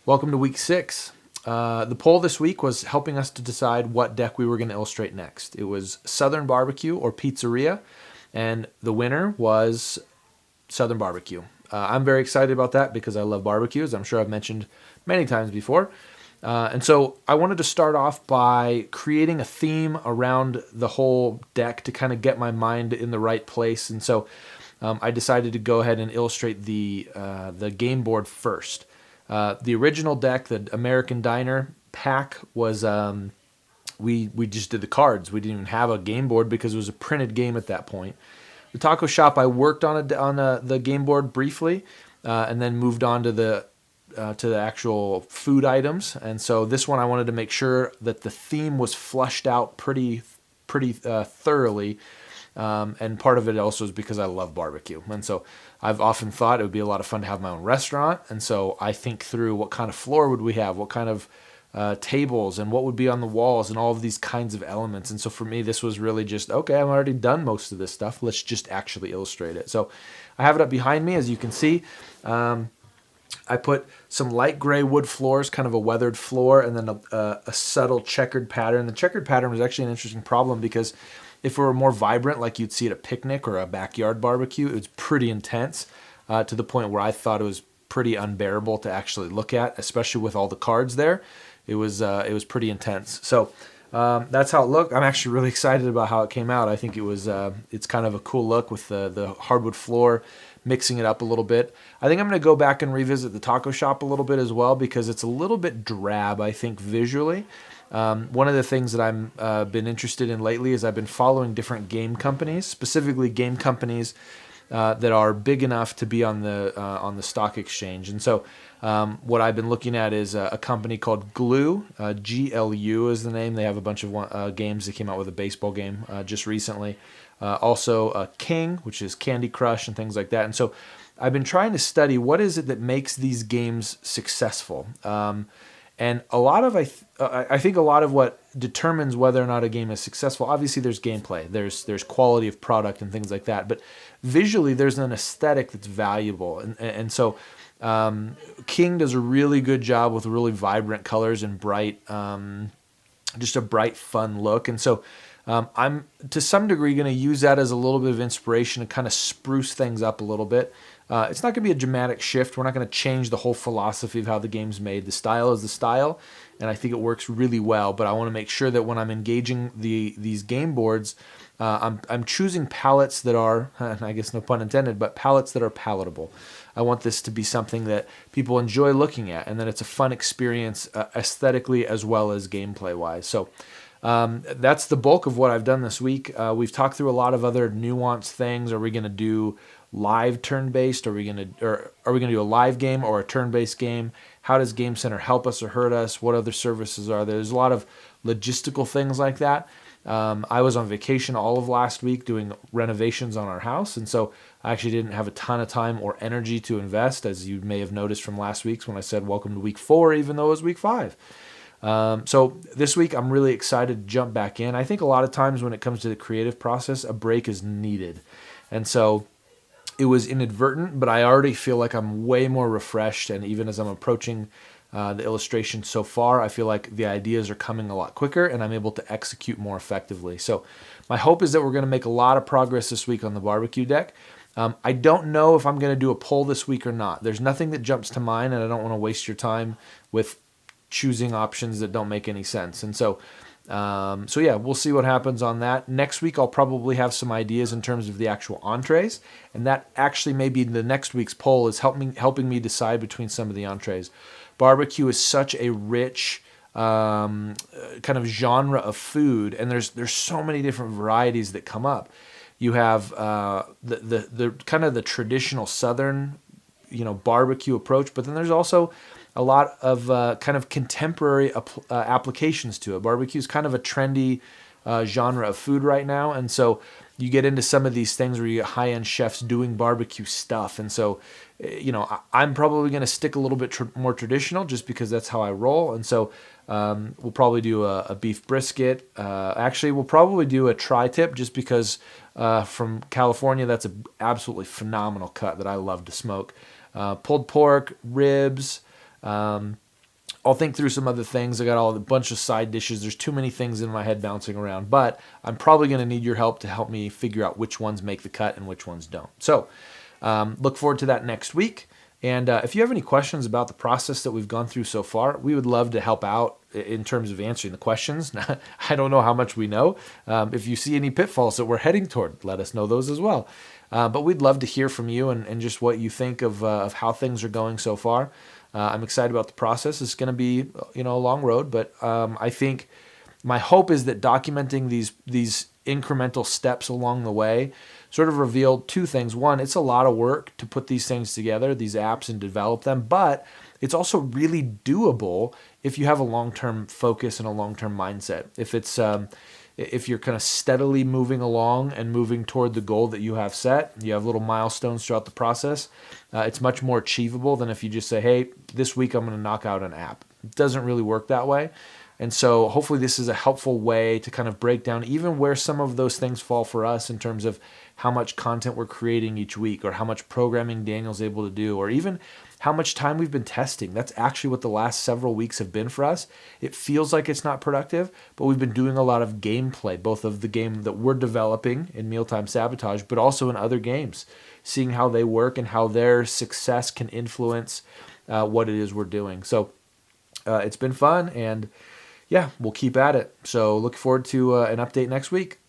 Welcome to week 6. The poll this week was helping us to decide what deck we were going to illustrate next. It was Southern Barbecue or Pizzeria, and the winner was Southern Barbecue. I'm very excited about that because I love barbecues. I'm sure I've mentioned many times before. And so I wanted to start off by creating a theme around the whole deck to kind of get my mind in the right place. And so I decided to go ahead and illustrate the game board first. The original deck, the American Diner pack, was we just did the cards. We didn't even have a game board because it was a printed game at that point. The taco shop, I worked on the game board briefly, and then moved on to the actual food items. And so this one, I wanted to make sure that the theme was flushed out pretty thoroughly. And part of it also is because I love barbecue. And so I've often thought it would be a lot of fun to have my own restaurant. And so I think through what kind of floor would we have, what kind of tables, and what would be on the walls, and all of these kinds of elements. And so for me, this was really just, okay, I've already done most of this stuff. Let's just actually illustrate it. So I have it up behind me, as you can see. I put some light gray wood floors, kind of a weathered floor, and then a subtle checkered pattern. The checkered pattern was actually an interesting problem because if it were more vibrant, like you'd see at a picnic or a backyard barbecue, it was pretty intense to the point where I thought it was pretty unbearable to actually look at, especially with all the cards there. It was pretty intense. So that's how it looked. I'm actually really excited about how it came out. I think it's kind of a cool look with the hardwood floor, mixing it up a little bit. I think I'm going to go back and revisit the taco shop a little bit as well because it's a little bit drab, I think, visually. One of the things that I'm been interested in lately is I've been following different game companies, specifically game companies that are big enough to be on the stock exchange. And so what I've been looking at is a company called Glue. GLU is the name. They have a bunch of games. They came out with a baseball game just recently. Also King, which is Candy Crush and things like that. And so I've been trying to study what is it that makes these games successful. And a lot of I think a lot of what determines whether or not a game is successful, obviously there's gameplay, there's quality of product and things like that, but visually there's an aesthetic that's valuable. And so King does a really good job with really vibrant colors and bright, just a bright, fun look. And so I'm to some degree going to use that as a little bit of inspiration to kind of spruce things up a little bit. It's not going to be a dramatic shift. We're not going to change the whole philosophy of how the game's made. The style is the style, and I think it works really well. But I want to make sure that when I'm engaging these game boards, I'm choosing palettes that are, I guess no pun intended, but palettes that are palatable. I want this to be something that people enjoy looking at, and that it's a fun experience aesthetically as well as gameplay-wise. So that's the bulk of what I've done this week. We've talked through a lot of other nuanced things. Are we going to do live turn-based? Are we going to do a live game or a turn-based game? How does Game Center help us or hurt us? What other services are there? There's a lot of logistical things like that. I was on vacation all of last week doing renovations on our house, and so I actually didn't have a ton of time or energy to invest, as you may have noticed from last week's when I said welcome to week 4, even though it was week 5. So this week I'm really excited to jump back in. I think a lot of times when it comes to the creative process, a break is needed. And so it was inadvertent, but I already feel like I'm way more refreshed. And even as I'm approaching the illustration so far, I feel like the ideas are coming a lot quicker and I'm able to execute more effectively. So my hope is that we're going to make a lot of progress this week on the barbecue deck. I don't know if I'm going to do a poll this week or not. There's nothing that jumps to mind, and I don't want to waste your time with choosing options that don't make any sense. And so yeah, we'll see what happens on that. Next week, I'll probably have some ideas in terms of the actual entrees, and that actually may be the next week's poll is helping me decide between some of the entrees. Barbecue is such a rich kind of genre of food, and there's so many different varieties that come up. You have the kind of the traditional Southern, barbecue approach, but then there's also a lot of kind of contemporary applications to it. Barbecue is kind of a trendy genre of food right now, and so you get into some of these things where you get high-end chefs doing barbecue stuff. And so, I'm probably going to stick a little bit more traditional just because that's how I roll. And so we'll probably do a beef brisket. Actually, we'll probably do a tri-tip just because from California, that's an absolutely phenomenal cut that I love to smoke. Pulled pork, ribs, I'll think through some other things. I got a bunch of side dishes. There's too many things in my head bouncing around, but I'm probably going to need your help to help me figure out which ones make the cut and which ones don't. So look forward to that next week. And if you have any questions about the process that we've gone through so far, we would love to help out in terms of answering the questions. I don't know how much we know. If you see any pitfalls that we're heading toward, let us know those as well. But we'd love to hear from you and just what you think of how things are going so far. I'm excited about the process. It's going to be, a long road, but I think my hope is that documenting these incremental steps along the way sort of revealed two things. One, it's a lot of work to put these things together, these apps, and develop them, but it's also really doable if you have a long-term focus and a long-term mindset. If you're kind of steadily moving along and moving toward the goal that you have set, you have little milestones throughout the process, it's much more achievable than if you just say, hey, this week I'm going to knock out an app. It doesn't really work that way. And so hopefully this is a helpful way to kind of break down even where some of those things fall for us in terms of how much content we're creating each week, or how much programming Daniel's able to do, or even how much time we've been testing. That's actually what the last several weeks have been for us. It feels like it's not productive, but we've been doing a lot of gameplay, both of the game that we're developing in Mealtime Sabotage, but also in other games, seeing how they work and how their success can influence what it is we're doing. So it's been fun, and yeah, we'll keep at it. So look forward to an update next week.